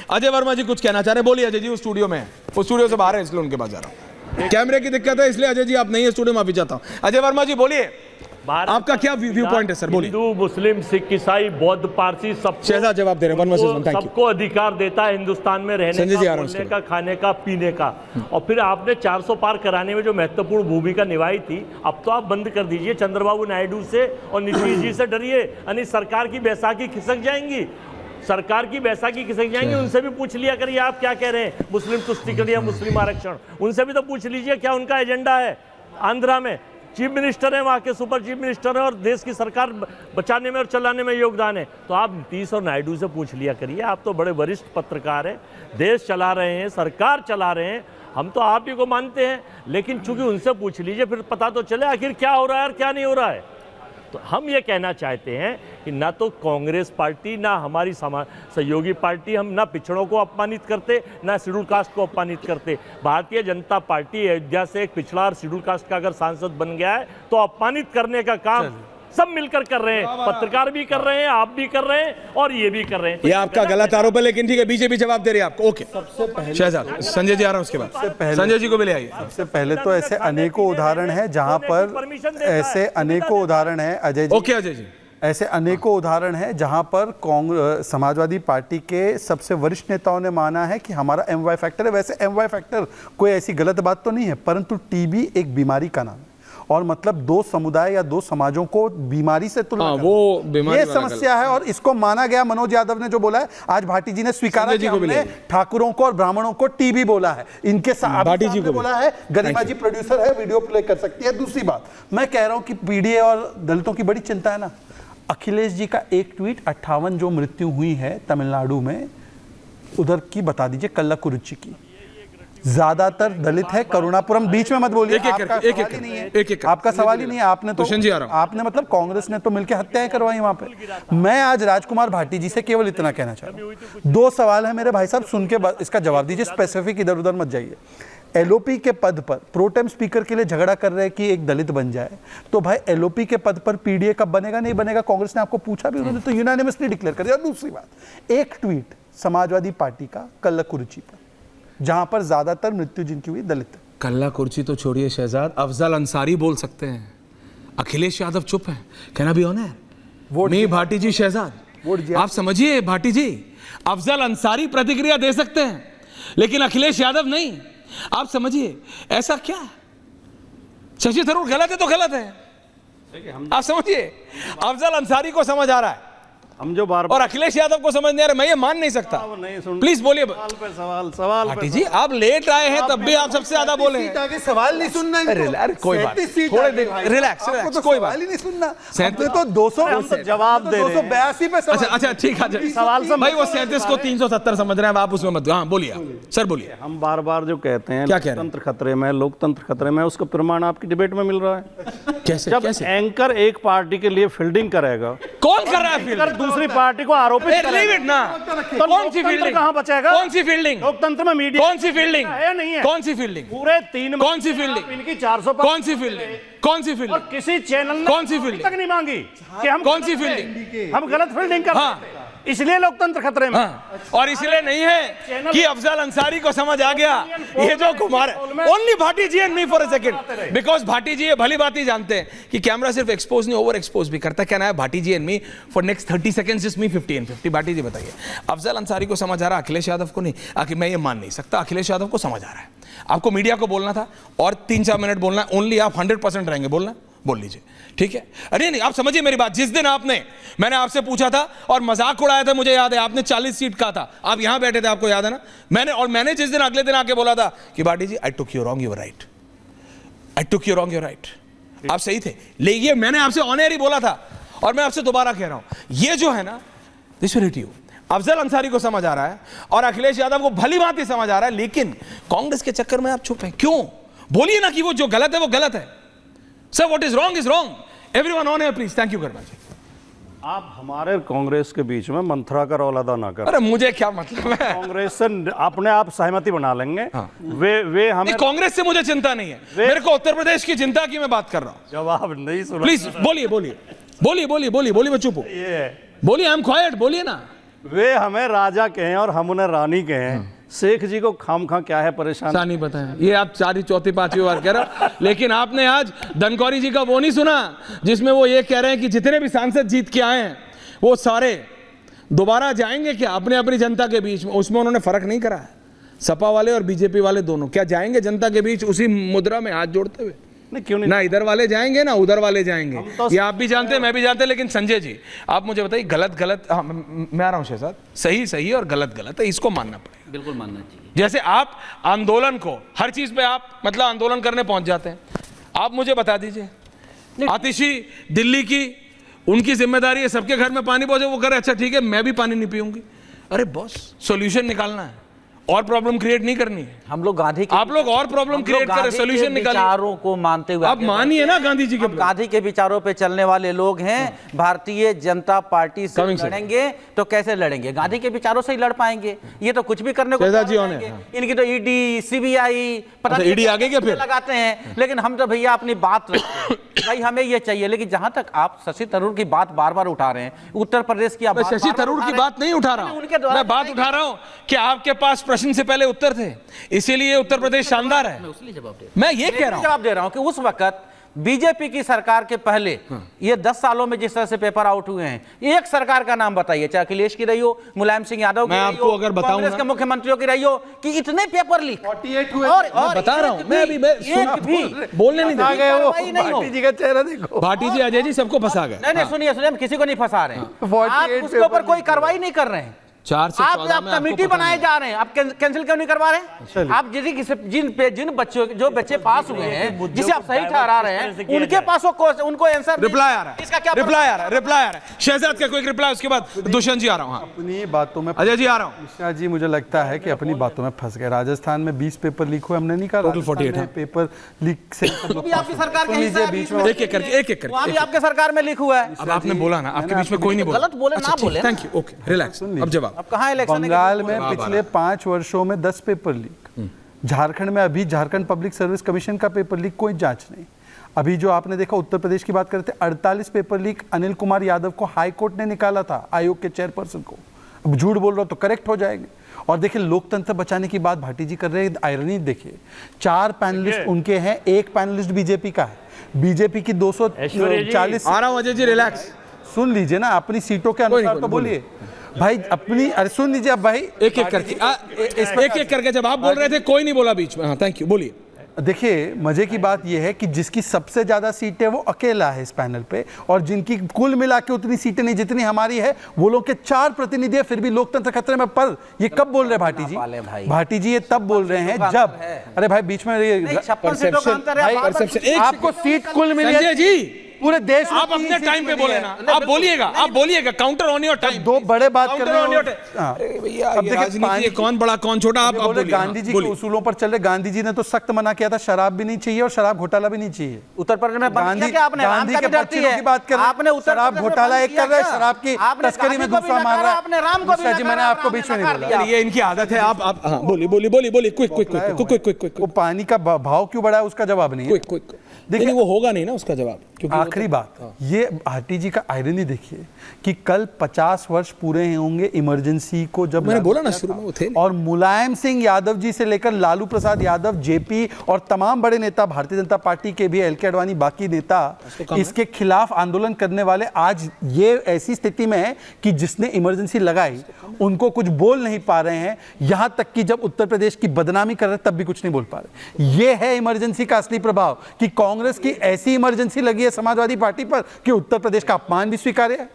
अजय वर्मा जी कुछ कहना चाह रहे हैं, बोलिए। अजय जी वो स्टूडियो में है, वो स्टूडियो से बाहर है, इसलिए उनके पास जा रहा हूँ। कैमरे की दिक्कत है इसलिए अजय जी आप नहीं है स्टूडियो, माफी चाहता हूँ। अजय वर्मा जी बोलिए, आपका क्या व्यू पॉइंट है सर, बोलिए। हिंदू, मुस्लिम, सिख, ईसाई, बौद्ध, पारसी, शहजाद जवाब दे रहे हैं। सबको अधिकार देता है हिंदुस्तान में रहने का, बोलने का, खाने का, पीने का। और फिर आपने 400 पार कराने में जो महत्वपूर्ण भूमिका निभाई थी, अब तो आप बंद कर दीजिए। चंद्रबाबू नायडू से और नीतीश जी से डरिए, यानी सरकार की बैसाखी खिसक जाएंगी, सरकार की बैसाखी खिसक जाएंगी। उनसे भी पूछ लिया करिए आप क्या कह रहे हैं, मुस्लिम तुष्टीकरण या मुस्लिम आरक्षण, उनसे भी तो पूछ लीजिए क्या उनका एजेंडा है। आंध्रा में चीफ मिनिस्टर है, वहाँ के सुपर चीफ मिनिस्टर है, और देश की सरकार बचाने में और चलाने में योगदान है। तो आप नीतीश और नायडू से पूछ लिया करिए, आप तो बड़े वरिष्ठ पत्रकार हैं, देश चला रहे हैं, सरकार चला रहे हैं, हम तो आप ही को मानते हैं, लेकिन चूंकि उनसे पूछ लीजिए फिर पता तो चले आखिर क्या हो रहा है और क्या नहीं हो रहा है। तो हम ये कहना चाहते हैं कि ना तो कांग्रेस पार्टी, ना हमारी सहयोगी पार्टी, हम ना पिछड़ों को अपमानित करते, ना शेड्यूल कास्ट को अपमानित करते। भारतीय जनता पार्टी अयोध्या से एक पिछड़ा और शेड्यूल कास्ट का अगर सांसद बन गया है तो अपमानित करने का काम सब मिलकर कर रहे हैं, पत्रकार भी कर रहे हैं, आप भी कर रहे हैं और ये भी कर रहे हैं। ये आपका गलत आरोप है, लेकिन ठीक है, बीजेपी जवाब दे रही है आपको। ओके, सबसे पहले शहजाद संजय जी आ रहा हूं, उसके बाद संजय जी को भी ले आइए। सबसे पहले तो ऐसे अनेकों उदाहरण हैं जहां पर ऐसे अनेकों उदाहरण हैं अजय जी। ओके अजय जी, ऐसे अनेकों उदाहरण हैं जहां पर समाजवादी पार्टी के सबसे वरिष्ठ नेताओं ने माना है कि हमारा MY फैक्टर है। वैसे MY फैक्टर कोई ऐसी गलत बात तो नहीं है, परंतु टीबी एक बीमारी का नाम है, और मतलब दो समुदाय या दो समाजों को बीमारी से तुलना वो बीमारी ये समस्या है, और इसको माना गया। मनोज यादव ने जो बोला है, आज भाटी जी ने स्वीकारा कि हमने ठाकुरों को और ब्राह्मणों को टीबी बोला है। इनके साथ भाटी जी को बोला है। गरिमा जी प्रोड्यूसर है, वीडियो प्ले कर सकती है। दूसरी बात मैं कह रहा हूं कि पीडीए और दलितों की बड़ी चिंता है ना। अखिलेश जी का एक ट्वीट, 58 जो मृत्यु हुई है तमिलनाडु में, उधर की बता दीजिए, कल्लाकुरुचि की, ज्यादातर दलित है। करुणापुरम, बीच में मत बोलिए, आपका सवाल ही नहीं है। आपने तो आपने मतलब कांग्रेस ने तो मिलकर हत्याएं करवाई वहां पे। मैं आज राजकुमार भाटी जी से केवल इतना कहना चाहता हूं, 2 सवाल है मेरे भाई साहब, सुन के इसका जवाब दीजिए, स्पेसिफिक इधर उधर मत जाइए। LOP के पद पर प्रोटेम स्पीकर के लिए झगड़ा कर रहे हैं कि एक दलित बन जाए, तो भाई LOP के पद पर PDA कब बनेगा, नहीं बनेगा, कांग्रेस ने आपको पूछा भी, उन्होंने तो यूनानिमसली डिक्लेयर कर दिया। और दूसरी बात, एक ट्वीट समाजवादी पार्टी का कल्लाकुरुचि पर, जहां पर ज्यादातर मृत्यु जिनकी हुई दलित। कल्लाकुरुचि तो छोड़िए शहजाद, अफजल अंसारी बोल सकते हैं, अखिलेश यादव चुप है। कहना भी ऑन है मैं भाटी जी, शहजाद आप समझिए, भाटी जी अफजल अंसारी प्रतिक्रिया दे सकते हैं लेकिन अखिलेश यादव नहीं, आप समझिए। ऐसा क्या, शशि थरूर गलत है तो गलत है, आप समझिए। अफजल अंसारी को समझ आ रहा है, हम जो बार और अखिलेश यादव को समझ नहीं आ रहा, मैं ये मान नहीं सकता। प्लीज बोलिए सवाल भाटी जी, आप लेट आए हैं तब भी आप सबसे ज्यादा बोले हैं। सवाल नहीं सुनना, अरे कोई बात, थोड़े देर रिलैक्स, कोई बात नहीं सुनना। तो 200 जवाब दे 282 पे अच्छा अच्छा ठीक है सवाल भाई, वो 37 को 370 समझ रहे हैं आप, उसमें मत। हाँ बोलिए सर, बोलिए। हम बार बार जो कहते हैं क्या कह रहे हैं, लोकतंत्र खतरे में, लोकतंत्र खतरे में, उसका प्रमाण आपकी डिबेट में मिल रहा है। कैसे जब एंकर एक पार्टी के लिए फील्डिंग करेगा, कौन कर रहा है फील्डिंग, दूसरी पार्टी को आरोपित करेगा, तो कौन सी फील्डिंग कहां बचेगा? कौन सी फील्डिंग लोकतंत्र में मीडिया, कौन सी फील्डिंग है नहीं है? कौन सी फील्डिंग, पूरे 3 कौन सी फील्डिंग, इनकी 400 कौन सी फील्डिंग, कौन सी फील्डिंग, और किसी चैनल ने कौन सी फील्डिंग तक नहीं मांगी कि हम कौन सी फील्डिंग, हम गलत फील्डिंग कर रहे हैं, इसलिए लोकतंत्र खतरे में। और इसलिए नहीं है कि अफजल अंसारी को समझ आ गया ये जो घुमा रहे, only Bhati ji and me for a second, because Bhati ji ये भली बात ही जानते हैं कि कैमरा सिर्फ एक्सपोज नहीं ओवर एक्सपोज भी करता है। कहना है Bhati ji and me for next 30 seconds just me 50 and 50। Bhati ji बताइए, अफजल अंसारी को समझ आ रहा, अखिलेश यादव को नहीं? आखिर मैं ये मान नहीं सकता, अखिलेश यादव को समझ आ रहा है। आपको मीडिया को बोलना था और 3-4 मिनट बोलना है, ओनली आप 100% रहेंगे, बोलना बोल लीजिए, ठीक है। अरे नहीं, आप समझिए मेरी बात। जिस दिन मैंने आपसे पूछा था और मजाक उड़ाया था, मुझे याद है, आपने 40 सीट कहा था, आप यहां बैठे थे, आपको याद है ना? मैंने जिस दिन अगले दिन आके बोला था कि Bhati ji I took you wrong, you were right, I took you wrong, you right, आप सही थे। लेकिन ये मैंने आपसे ऑन एयर ही बोला था, और मैं आपसे दोबारा कह रहा हूं, ये जो है ना, this will hit you. Afzal Ansari को समझ आ रहा है और अखिलेश यादव को भली बात ही समझ आ रहा है, लेकिन कांग्रेस के चक्कर में आप चुप हैं क्यों? बोलिए ना कि वो जो गलत है वो गलत है। Sir what is wrong is wrong. Everyone on air please. Thank you very much. आप हमारे कांग्रेस के बीच में मंत्रा का रौला अदा ना कर। अरे मुझे क्या मतलब है, कांग्रेस से अपने आप सहमति बना लेंगे। हाँ। वे हमें कांग्रेस से मुझे चिंता नहीं है, मेरे को उत्तर प्रदेश की चिंता की मैं बात कर रहा हूं। जवाब नहीं सुना, प्लीज बोलिए बोलिए बोलिए बोलिए बोलिए बोलिए, मैं चुप हूं, बोलिए, आई एम क्वाइट, बोलिए ना। वे हमें राजा कहें और हम उन्हें रानी कहें, शेख जी को खामखा क्या है परेशान नहीं पता है, ये आप सारी चौथी पांचवी बार कह रहे हो। लेकिन आपने आज धनखौरी जी का वो नहीं सुना जिसमें वो ये कह रहे हैं कि जितने भी सांसद जीत के आए हैं वो सारे दोबारा जाएंगे क्या अपने अपनी जनता के बीच में। उसमें उन्होंने फर्क नहीं करा है, सपा वाले और बीजेपी वाले दोनों क्या जाएंगे जनता के बीच उसी मुद्रा में हाथ जोड़ते हुए? नहीं, क्यों नहीं? ना इधर वाले जाएंगे ना उधर वाले जाएंगे, ये आप भी जानते हैं मैं भी जानते हैं। लेकिन संजय जी आप मुझे बताइए, गलत गलत, हाँ मैं आ रहा हूँ शहजाद, सही सही और गलत गलत है, इसको मानना पड़ेगा। बिल्कुल मानना चाहिए। जैसे आप आंदोलन को हर चीज पे आप मतलब आंदोलन करने पहुंच जाते हैं, आप मुझे बता दीजिए आतिशी दिल्ली की उनकी जिम्मेदारी है सबके घर में पानी पहुंचे, वो करे अच्छा ठीक है मैं भी पानी नहीं पीऊंगी। अरे बॉस सॉल्यूशन निकालना है और प्रॉब्लम क्रिएट नहीं करनी है। हम लोग गांधी के आप लोग और प्रॉब्लम क्रिएट करें, सॉल्यूशन निकालिए। विचारों को मानते हुए आप मानिए ना गांधी जी के, गांधी के विचारों पे चलने वाले लोग हैं। भारतीय जनता पार्टी से लड़ेंगे तो कैसे लड़ेंगे? गांधी के विचारों से ही लड़ पाएंगे। ये तो कुछ भी करने को इनकी तो ईडी सीबीआई पता नहीं ईडी आगे क्या फिर लगाते हैं, लेकिन हम तो भैया अपनी बात रखते हैं भाई हमें ये चाहिए। लेकिन जहां तक आप शशि थरूर की बात बार बार उठा रहे हैं, उत्तर प्रदेश की शशि थरूर की बात नहीं उठा रहा हूं, मैं बात उठा रहा हूं कि आपके पास प्रश्न से पहले उत्तर थे, इसीलिए उत्तर प्रदेश शानदार है। मैं ये कह रहा हूं, जवाब दे रहा हूं कि उस वक्त बीजेपी की सरकार के पहले ये 10 सालों में जिस तरह से पेपर आउट हुए हैं, एक सरकार का नाम बताइए, चाहे अखिलेश की रही हो, मुलायम सिंह यादव की रही हो, अगर कांग्रेस के मुख्यमंत्रियों की रही हो, कि इतने पेपर लीक 48 हुए। और बता रहा हूं मैं अभी बोलने नहीं दे भाटी जी का चेहरा देखो, भाटी जी अजय जी सबको फंसा गए। नहीं सुनिए हम किसी को नहीं फंसा रहे हैं, आप उसके ऊपर कोई कार्रवाई नहीं कर रहे हैं। 4 से 14 आप कमेटी बनाए जा रहे हैं, आप कैंसिल क्यों नहीं करवा रहे हैं? आप जिन बच्चों जो बच्चे पास हुए हैं, जिसे आप सही ठहरा रहे हैं, उनके पास उनको आंसर रिप्लाई आ रहा है, इसका क्या रिप्लाई आ रहा है। शहजाद का कोई रिप्लाई, उसके बाद दुष्यंत जी आ रहा हूं। अपनी बातों में अजय जी आ रहा हूं। मिश्रा जी मुझे लगता है कि अपनी बातों में फंस गए। राजस्थान में 20 पेपर लीक हुए, हमने नहीं कहा टोटल 48 है पेपर लीक से आपकी सरकार के हिस्सा है, बीच में एक करके वहां भी आपके सरकार में लीक हुआ है। अब आपने बोला ना, आपके बीच में कोई नहीं बोला, गलत बोले ना बोले। Thank you, okay relax. अब जवाब, अब कहां इलेक्शन बंगाल में पिछले 5 वर्षों में 10 पेपर लीक, झारखंड में अभी झारखंड पब्लिक सर्विस कमीशन का पेपर लीक, कोई जांच नहीं। अभी जो आपने देखा उत्तर प्रदेश की बात करते, 48 पेपर लीक अनिल कुमार यादव को हाई कोर्ट ने निकाला था, आयोग के चेयरपर्सन को। अब झूठ बोल रहा हो तो करेक्ट हो जाएंगे। और देखिए लोकतंत्र बचाने की बात भाटी जी कर रहे हैं, आयरनी देखिए, 4 पैनलिस्ट उनके हैं, 1 पैनलिस्ट बीजेपी का है। बीजेपी की 240। आ रहा हूं अजय जी, रिलैक्स सुन लीजिए ना, अपनी सीटों के अनुसार तो बोलिए भाई अपनी। अरे सुन लीजिए अब भाई, एक करके जब आप बोल रहे थे कोई नहीं बोला बीच में। हाँ थैंक यू, बोलिए। देखिए मजे की बात यह है कि जिसकी सबसे ज्यादा सीटें वो अकेला है इस पैनल पे, और जिनकी कुल मिला के उतनी सीटें नहीं जितनी हमारी है, वो लोग के 4 प्रतिनिधि है, फिर भी लोकतंत्र खतरे में। पर ये कब बोल रहे हैं भाटी जी? भाटी जी ये तब बोल रहे हैं जब, अरे भाई बीच में ये आपको सीट कुल मिली संजय जी पूरे देश में, आप अपने टाइम पे बोले ना, आप बोलिएगा काउंटर ऑन योर टाइम। 2 बड़े बात कर रहे हो भैया, अब देखिए कौन बड़ा कौन छोटा, आप बोलिए। गांधी जी के उसूलों पर चल रहे। गांधी जी ने तो सख्त मना किया था, शराब भी नहीं चाहिए और शराब घोटाला भी नहीं चाहिए। उत्तर प्रदेश में गांधी के पक्षियों की बात कर रहे हैं, शराब घोटाला एक कर रहे हैं, शराब की तस्करी में दूसरा मार रहा है। जी मैंने आपको बीच में नहीं बोला, ये इनकी आदत है। आप बोलिए क्विक। वो पानी का भाव क्यों बढ़ा है उसका जवाब नहीं है। क्विक देखिए, वो होगा नहीं ना उसका जवाब, क्योंकि आखिरी बात ये भाटी जी का आयरनी देखिए कि कल 50 वर्ष पूरे होंगे इमरजेंसी को, जब मैंने बोला ना शुरू में वो थे। और मुलायम सिंह यादव जी से लेकर लालू प्रसाद यादव, जेपी और तमाम बड़े नेता, भारतीय जनता पार्टी के भी, एल के अडवाणी, बाकी नेता इसके खिलाफ आंदोलन करने वाले आज ये ऐसी स्थिति में है कि जिसने इमरजेंसी लगाई उनको कुछ बोल नहीं पा रहे हैं। यहां तक कि जब उत्तर प्रदेश की बदनामी कर रहे तब भी कुछ नहीं बोल पा रहे। यह है इमरजेंसी का असली प्रभाव कि कांग्रेस की ऐसी इमरजेंसी लगी है समाजवादी पार्टी पर कि उत्तर प्रदेश का अपमान भी स्वीकार्य है।